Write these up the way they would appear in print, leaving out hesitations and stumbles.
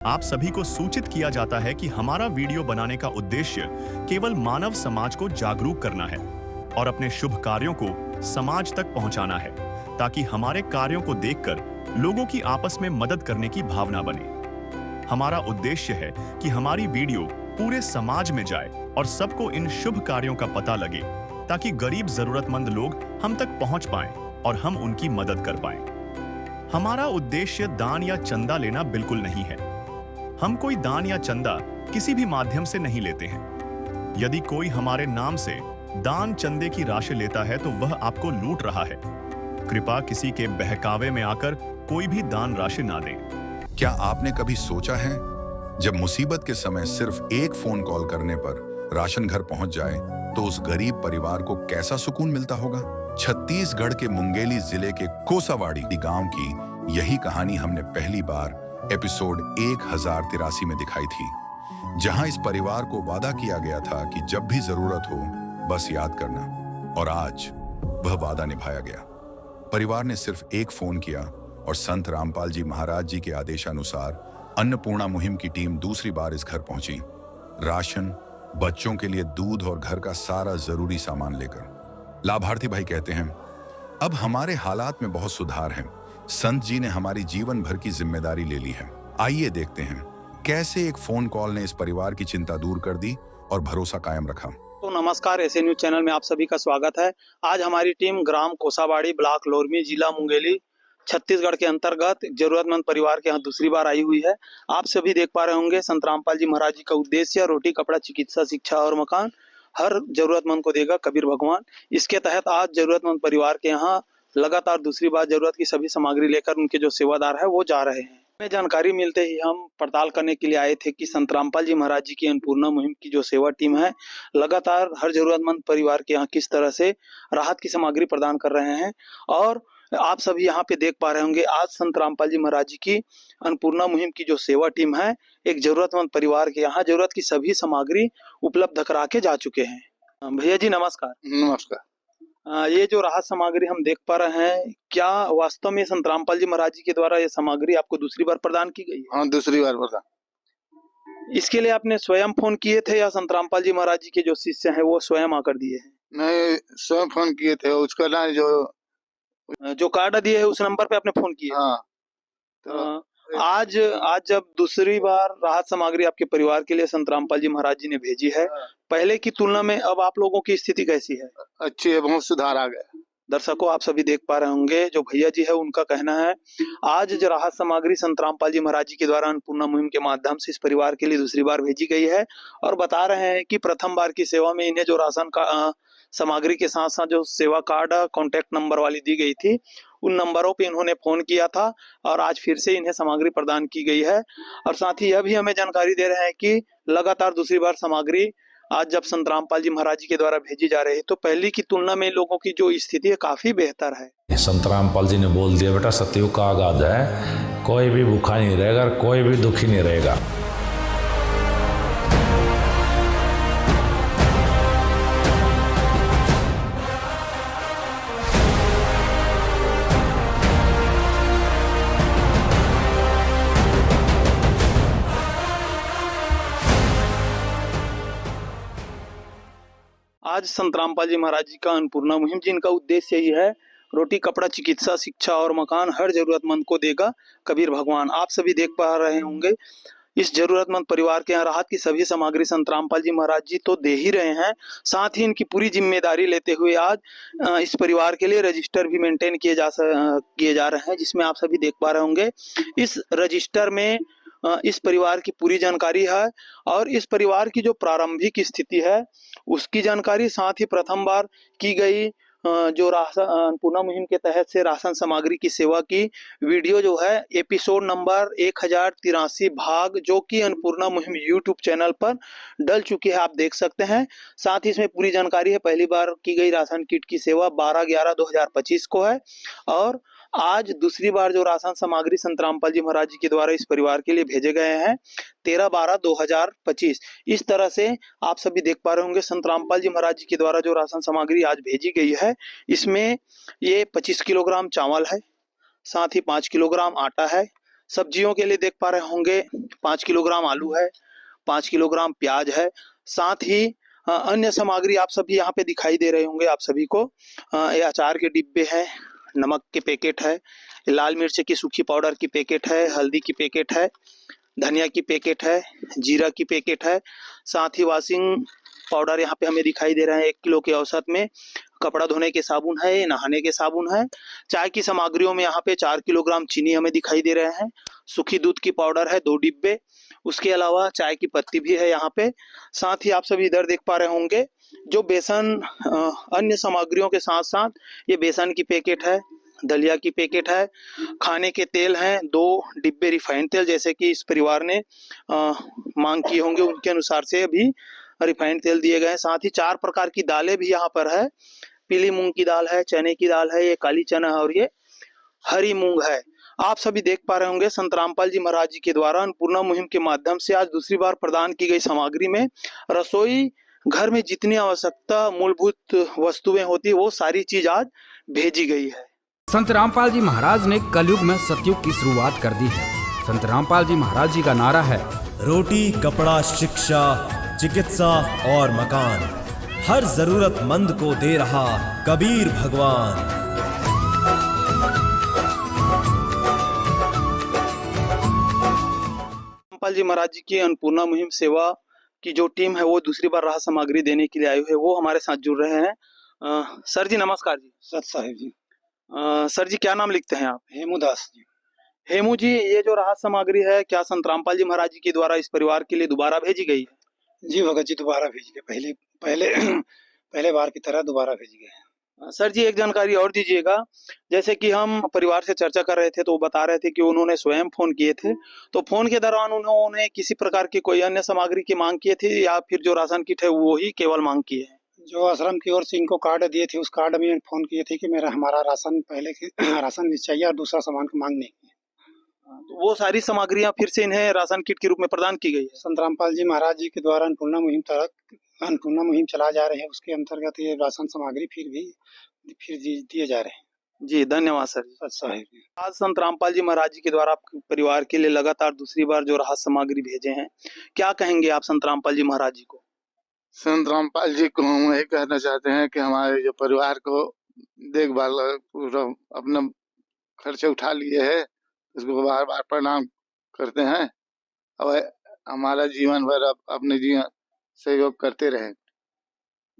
आप सभी को सूचित किया जाता है कि हमारा वीडियो बनाने का उद्देश्य केवल मानव समाज को जागरूक करना है और अपने शुभ कार्यों को समाज तक पहुंचाना है, ताकि हमारे कार्यों को देखकर लोगों की आपस में मदद करने की भावना बने। हमारा उद्देश्य है कि हमारी वीडियो पूरे समाज में जाए और सबको इन शुभ कार्यों का पता लगे, ताकि गरीब जरूरतमंद लोग हम तक पहुंच पाएं और हम उनकी मदद कर पाएं। हमारा उद्देश्य दान या चंदा लेना बिल्कुल नहीं है। हम कोई दान या चंदा किसी भी माध्यम से नहीं लेते हैं। यदि कोई हमारे नाम से दान चंदे की राशि लेता है तो वह आपको लूट रहा है। कृपया किसी के बहकावे में आकर कोई भी दान राशि ना दें। क्या आपने कभी सोचा है, जब मुसीबत के समय सिर्फ एक फोन कॉल करने पर राशन घर पहुंच जाए तो उस गरीब परिवार को कैसा सुकून मिलता होगा? छत्तीसगढ़ के मुंगेली जिले के कोसावाड़ी गांव की यही कहानी हमने पहली बार एपिसोड 1083 में दिखाई थी, जहां इस परिवार को वादा किया गया था कि जब भी जरूरत हो बस याद करना, और आज वह वादा निभाया गया। परिवार ने सिर्फ एक फोन किया और संत रामपाल जी महाराज जी के आदेशानुसार अन्नपूर्णा मुहिम की टीम दूसरी बार इस घर पहुंची, राशन, बच्चों के लिए दूध और घर का सारा जरूरी सामान लेकर। लाभार्थी भाई कहते हैं, अब हमारे हालात में बहुत सुधार है। संत जी ने हमारी जीवन भर की जिम्मेदारी ले ली है। आइए देखते हैं कैसे एक फोन कॉल ने इस परिवार की चिंता दूर कर दी और भरोसा कायम रखा। तो नमस्कार, ऐसे न्यूज चैनल में आप सभी का स्वागत है। आज हमारी टीम ग्राम कोसावाड़ी, ब्लॉक लोरमी, जिला मुंगेली, छत्तीसगढ़ के अंतर्गत जरूरतमंद परिवार के यहाँ दूसरी बार आई हुई है। आप सभी देख पा रहे होंगे संत रामपाल जी महाराज जी का उद्देश्य रोटी, कपड़ा, चिकित्सा, शिक्षा और मकान हर जरूरतमंद को देगा कबीर भगवान। इसके तहत आज जरूरतमंद परिवार के यहाँ लगातार दूसरी बार जरूरत की सभी सामग्री लेकर उनके जो सेवादार है वो जा रहे हैं। हमें जानकारी मिलते ही हम पड़ताल करने के लिए आए थे कि संत रामपाल जी महाराज जी की अन्नपूर्णा मुहिम की जो सेवा टीम है लगातार हर जरूरतमंद परिवार के यहाँ किस तरह से राहत की सामग्री प्रदान कर रहे हैं। और आप सभी यहाँ पे देख पा रहे होंगे आज संत रामपाल जी महाराज जी की अन्नपूर्णा मुहिम की जो सेवा टीम है एक जरूरतमंद परिवार के यहाँ जरूरत की सभी सामग्री उपलब्ध करा के जा चुके हैं। भैया जी नमस्कार। नमस्कार। ये जो राहत सामग्री हम देख पा रहे हैं, क्या वास्तव में संत रामपाल जी महाराज जी के द्वारा ये सामग्री आपको दूसरी बार प्रदान की गई है? हाँ, दूसरी बार प्रदान। इसके लिए आपने स्वयं फोन किए थे या संत रामपाल जी महाराज जी के जो शिष्य हैं वो स्वयं आकर दिए हैं? नहीं, स्वयं फोन किए थे। उसका ना जो कार्ड दिए है उस नंबर पे आपने फोन किया? हाँ। तो आज जब दूसरी बार राहत सामग्री आपके परिवार के लिए संत रामपाल जी महाराज जी ने भेजी है, पहले की तुलना में अब आप लोगों की स्थिति कैसी है? अच्छी है, बहुत सुधार आ गया। दर्शकों, आप सभी देख पा रहे होंगे जो भैया जी है उनका कहना है आज जो राहत सामग्री संत रामपाल जी महाराज जी के द्वारा अन्नपूर्णा मुहिम के माध्यम से इस परिवार के लिए दूसरी बार भेजी गई है, और बता रहे हैं कि प्रथम बार की सेवा में इन्हें जो राशन का सामग्री के साथ साथ जो सेवा कार्ड कॉन्टेक्ट नंबर वाली दी गई थी उन नंबरों पे इन्होंने फोन किया था और आज फिर से इन्हें सामग्री प्रदान की गई है। और साथ ही यह भी हमें जानकारी दे रहे हैं कि लगातार दूसरी बार सामग्री आज जब संत रामपाल जी महाराज जी के द्वारा भेजी जा रही है तो पहले की तुलना में लोगों की जो स्थिति है काफी बेहतर है। संत रामपाल जी ने बोल दिया, बेटा सतयुग का आगाज है, कोई भी भूखा नहीं रहेगा, कोई भी दुखी नहीं रहेगा। आज संत रामपाल जी महाराज जी का अन्नपूर्णा मुहिम जिनका उद्देश्य यही है रोटी, कपड़ा, चिकित्सा, शिक्षा और मकान हर जरूरतमंद को देगा कबीर भगवान। आप सभी देख पा रहे होंगे इस जरूरतमंद परिवार के यहाँ राहत की सभी सामग्री संत रामपाल जी महाराज जी तो दे ही रहे हैं, साथ ही इनकी पूरी जिम्मेदारी लेते हुए आज इस परिवार के लिए रजिस्टर भी मेंटेन किए जा रहे हैं, जिसमें आप सभी देख पा रहे होंगे इस रजिस्टर में इस परिवार की पूरी जानकारी है और इस परिवार की जो प्रारंभिक स्थिति है उसकी जानकारी, साथ ही प्रथम बार की गई जो राशन अन्नपूर्णा मुहिम के तहत से राशन सामग्री की सेवा की वीडियो जो है एपिसोड नंबर 1083 भाग जो कि अन्नपूर्णा मुहिम यूट्यूब चैनल पर डल चुकी है, आप देख सकते हैं। साथ ही इसमें पूरी जानकारी है। पहली बार की गई राशन किट की सेवा 12/11/2025 को है और आज दूसरी बार जो राशन सामग्री संत रामपाल जी महाराज जी के द्वारा इस परिवार के लिए भेजे गए हैं 13/12/2025। इस तरह से आप सभी देख पा रहे होंगे संत रामपाल जी महाराज जी के द्वारा जो राशन सामग्री आज भेजी गई है इसमें ये 25 किलोग्राम चावल है, साथ ही 5 किलोग्राम आटा है, सब्जियों के लिए देख पा रहे होंगे 5 किलोग्राम आलू है, 5 किलोग्राम प्याज है। साथ ही अन्य सामग्री आप सभी यहाँ पे दिखाई दे रहे होंगे आप सभी को। ये अचार के डिब्बे हैं, नमक के पैकेट है, लाल मिर्च की सूखी पाउडर की पैकेट है, हल्दी की पैकेट है, धनिया की पैकेट है, जीरा की पैकेट है। साथ ही वॉशिंग पाउडर यहाँ पे हमें दिखाई दे रहा है 1 किलो के औसत में। कपड़ा धोने के साबुन है, नहाने के साबुन है। चाय की सामग्रियों में यहाँ पे 4 किलोग्राम चीनी हमें दिखाई दे रहे हैं। सूखी दूध की पाउडर है 2 डिब्बे। उसके अलावा चाय की पत्ती भी है यहाँ पे। साथ ही आप सभी इधर देख पा रहे होंगे जो बेसन, अन्य सामग्रियों के साथ साथ ये बेसन की पैकेट है, दलिया की पैकेट है, खाने के तेल हैं 2 डिब्बे रिफाइंड तेल, जैसे कि इस परिवार ने मांग की होंगे उनके अनुसार से अभी रिफाइंड तेल दिए गए हैं। साथ ही 4 प्रकार की दालें भी यहाँ पर है। पीली मूंग की दाल है, चने की दाल है, ये काली चना है और ये हरी मूंग है। आप सभी देख पा रहे होंगे संत रामपाल जी महाराज जी के द्वारा अन्नपूर्णा मुहिम के माध्यम से आज दूसरी बार प्रदान की गई सामग्री में रसोई घर में जितनी आवश्यकता मूलभूत वस्तुएं होती वो सारी चीज आज भेजी गई है। संत रामपाल जी महाराज ने कलयुग में सतयुग की शुरुआत कर दी है। संत रामपाल जी महाराज जी का नारा है, रोटी, कपड़ा, शिक्षा, चिकित्सा और मकान, हर जरूरतमंद को दे रहा कबीर भगवान। रामपाल जी महाराज जी की अन्नपूर्णा मुहिम सेवा की जो टीम है वो दूसरी बार राहत सामग्री देने के लिए आई है, वो हमारे साथ जुड़ रहे हैं। सर जी नमस्कार जी। सत साहिब जी। सर जी क्या नाम लिखते हैं आप? हेमुदास जी। हेमू जी, ये जो राहत सामग्री है क्या संत रामपाल जी महाराज जी के द्वारा इस परिवार के लिए दोबारा भेजी गई है? जी भगत जी, दोबारा भेज गए। पहले बार की तरह दोबारा भेज गए। सर जी एक जानकारी और दीजिएगा, जैसे कि हम परिवार से चर्चा कर रहे थे तो वो बता रहे थे कि उन्होंने स्वयं फोन किए थे, तो फोन के दौरान उन्होंने किसी प्रकार की कोई अन्य सामग्री की मांग की थी या फिर जो राशन किट है वो ही केवल मांग की है? जो आश्रम की ओर से इनको कार्ड दिए थे उस कार्ड में फोन किए थे कि हमारा राशन पहले राशन चाहिए और दूसरा सामान की मांग नहीं की। तो वो सारी सामग्रियां फिर से इन्हें राशन किट के रूप में प्रदान की गई है। संत रामपाल जी महाराज जी के द्वारा अन्नपूर्णा मुहिम चला जा रहे हैं, उसके अंतर्गत ये राशन सामग्री फिर दिए जा रहे हैं। जी धन्यवाद सर। अच्छा है। आज संत रामपाल जी महाराज जी के द्वारा आपके परिवार के लिए लगातार दूसरी बार जो राहत सामग्री भेजे हैं, क्या कहेंगे आप संत रामपाल जी महाराज जी को? संत रामपाल जी को हम यही कहना चाहते हैं कि हमारे जो परिवार को देखभाल पूरा अपना खर्चे उठा लिए है, उसको बार बार प्रणाम करते हैं और हमारा जीवन भर अपने जीवन सहयोग करते रहे।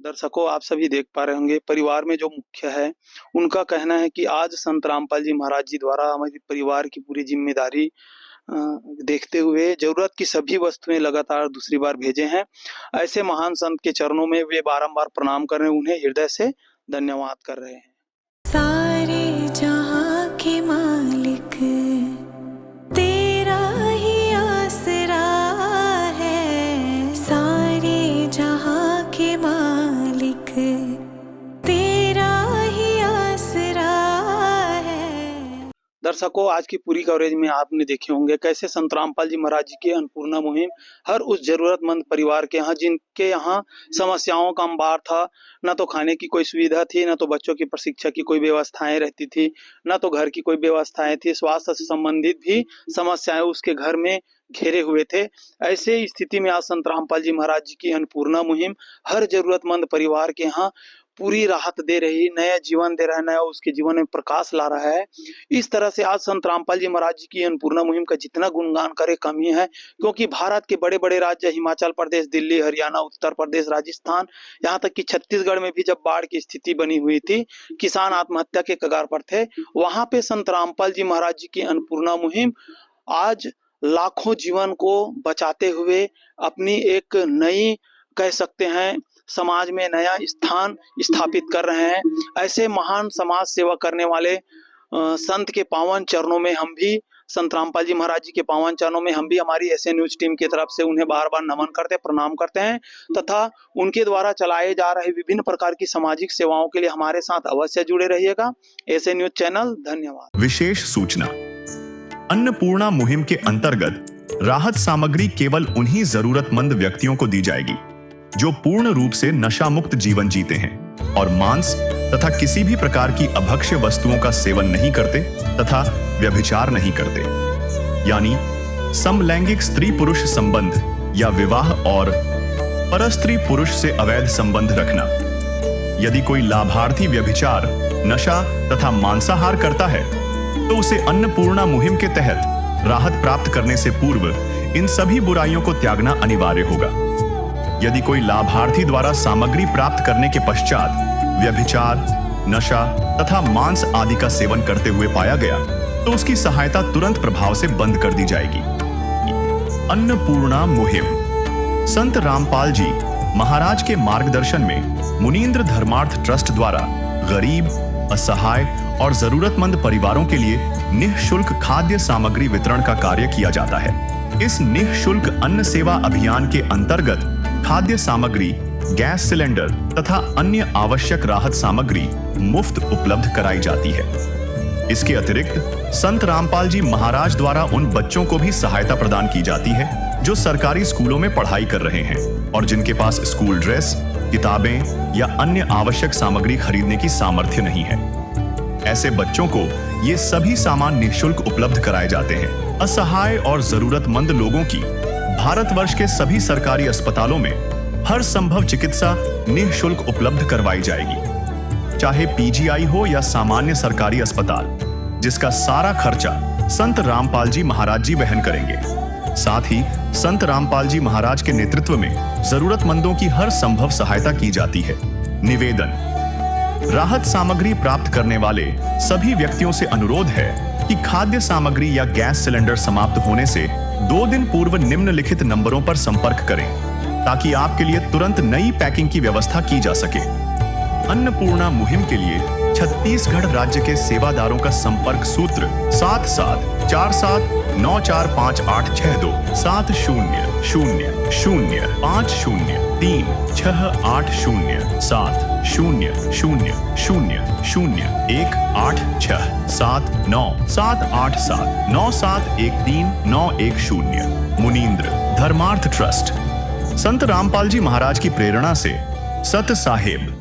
दर्शकों आप सभी देख पा रहे होंगे परिवार में जो मुख्य है उनका कहना है कि आज संत रामपाल जी महाराज जी द्वारा हमारे परिवार की पूरी जिम्मेदारी देखते हुए जरूरत की सभी वस्तुएं लगातार दूसरी बार भेजे हैं। ऐसे महान संत के चरणों में वे बारंबार प्रणाम कर रहे हैं, उन्हें हृदय से धन्यवाद कर रहे हैं। सारे जहां के मालिक तेरा ही आसरा है, सारे जहां के मालिक तेरा ही आसरा है। दर्शकों आज की पूरी कवरेज में आपने देखे होंगे कैसे संत रामपाल जी महाराज जी की अन्नपूर्णा मुहिम हर उस जरूरतमंद परिवार के यहाँ जिनके यहाँ समस्याओं का अंबार था, न तो खाने की कोई सुविधा थी, न तो बच्चों की प्रशिक्षा की कोई व्यवस्थाएं रहती थी, न तो घर की कोई व्यवस्थाएं थी, स्वास्थ्य से संबंधित भी समस्याएं उसके घर में घेरे हुए थे। ऐसे स्थिति में आज संत रामपाल जी महाराज जी की अन्नपूर्णा मुहिम हर जरूरतमंद परिवार के यहाँ पूरी राहत दे रही, नया जीवन दे रहा है, नया उसके जीवन में प्रकाश ला रहा है। इस तरह से आज संत रामपाल जी महाराज जी की अन्नपूर्णा मुहिम का जितना गुणगान करे कम ही है, क्योंकि भारत के बड़े बड़े राज्य हिमाचल प्रदेश, दिल्ली, हरियाणा, उत्तर प्रदेश, राजस्थान, यहाँ तक कि छत्तीसगढ़ में भी जब बाढ़ की स्थिति बनी हुई थी, किसान आत्महत्या के कगार पर थे, वहां पे संत रामपाल जी महाराज जी की अन्नपूर्णा मुहिम आज लाखों जीवन को बचाते हुए अपनी एक नई कह सकते हैं समाज में नया स्थान स्थापित कर रहे हैं। ऐसे महान समाज सेवा करने वाले संत के पावन चरणों में हम भी, संत रामपाल जी महाराज जी के पावन चरणों में हम भी हमारी एसए न्यूज टीम की तरफ से उन्हें बार बार नमन करते, प्रणाम करते हैं तथा उनके द्वारा चलाए जा रहे विभिन्न प्रकार की सामाजिक सेवाओं के लिए हमारे साथ अवश्य जुड़े रहिएगा। एसए न्यूज चैनल, धन्यवाद। विशेष सूचना, अन्नपूर्णा मुहिम के अंतर्गत राहत सामग्री केवल उन्हीं जरूरतमंद व्यक्तियों को दी जाएगी जो पूर्ण रूप से नशा मुक्त जीवन जीते हैं और मांस तथा किसी भी प्रकार की अभक्ष्य वस्तुओं का सेवन नहीं करते तथा व्यभिचार नहीं करते। यानी समलैंगिक स्त्री पुरुष संबंध या विवाह और परस्त्री पुरुष से अवैध संबंध रखना। यदि कोई लाभार्थी व्यभिचार, नशा तथा मांसाहार करता है तो उसे अन्नपूर्णा मुहिम के तहत राहत प्राप्त करने से पूर्व इन सभी बुराइयों को त्यागना अनिवार्य होगा। यदि कोई लाभार्थी द्वारा सामग्री प्राप्त करने के पश्चात व्यभिचार, नशा तथा मांस आदि का सेवन करते हुए पाया गया तो उसकी सहायता तुरंत प्रभाव से बंद कर दी जाएगी। अन्नपूर्णा मुहिम। संत रामपाल जी महाराज के मार्गदर्शन में मुनींद्र धर्मार्थ ट्रस्ट द्वारा गरीब, असहाय और जरूरतमंद परिवारों के लिए निःशुल्क खाद्य सामग्री वितरण का कार्य किया जाता है। इस निःशुल्क अन्न सेवा अभियान के अंतर्गत खाद्य सामग्री, गैस सिलेंडर तथा अन्य आवश्यक राहत सामग्री मुफ्त उपलब्ध कराई जाती है। इसके अतिरिक्त संत रामपाल जी महाराज द्वारा उन बच्चों को भी सहायता प्रदान की जाती है जो सरकारी स्कूलों में पढ़ाई कर रहे हैं और जिनके पास स्कूल ड्रेस, किताबें या अन्य आवश्यक सामग्री खरीदने की सामर्थ्य नहीं है। ऐसे बच्चों को ये सभी सामान निःशुल्क उपलब्ध कराए जाते हैं। असहाय और जरूरतमंद लोगों की भारतवर्ष के सभी सरकारी अस्पतालों में हर संभव चिकित्सा निःशुल्क उपलब्ध करवाई जाएगी, चाहे पीजीआई हो या सामान्य सरकारी अस्पताल, जिसका सारा खर्चा संत रामपाल जी महाराज जी वहन करेंगे। साथ ही संत रामपाल जी महाराज के नेतृत्व में जरूरतमंदों की हर संभव सहायता की जाती है। निवेदन। राहत सामग्री प्राप्त करने वाले सभी व्यक्तियों से अनुरोध है कि खाद्य सामग्री या गैस सिलेंडर समाप्त होने से 2 दिन पूर्व निम्नलिखित नंबरों पर संपर्क करें ताकि आपके लिए तुरंत नई पैकिंग की व्यवस्था की जा सके। अन्नपूर्णा मुहिम के लिए छत्तीसगढ़ राज्य के सेवादारों का संपर्क सूत्र 7747945862 705080070978679787139110। मुनींद्र धर्मार्थ ट्रस्ट। संत रामपाल जी महाराज की प्रेरणा से सत साहेब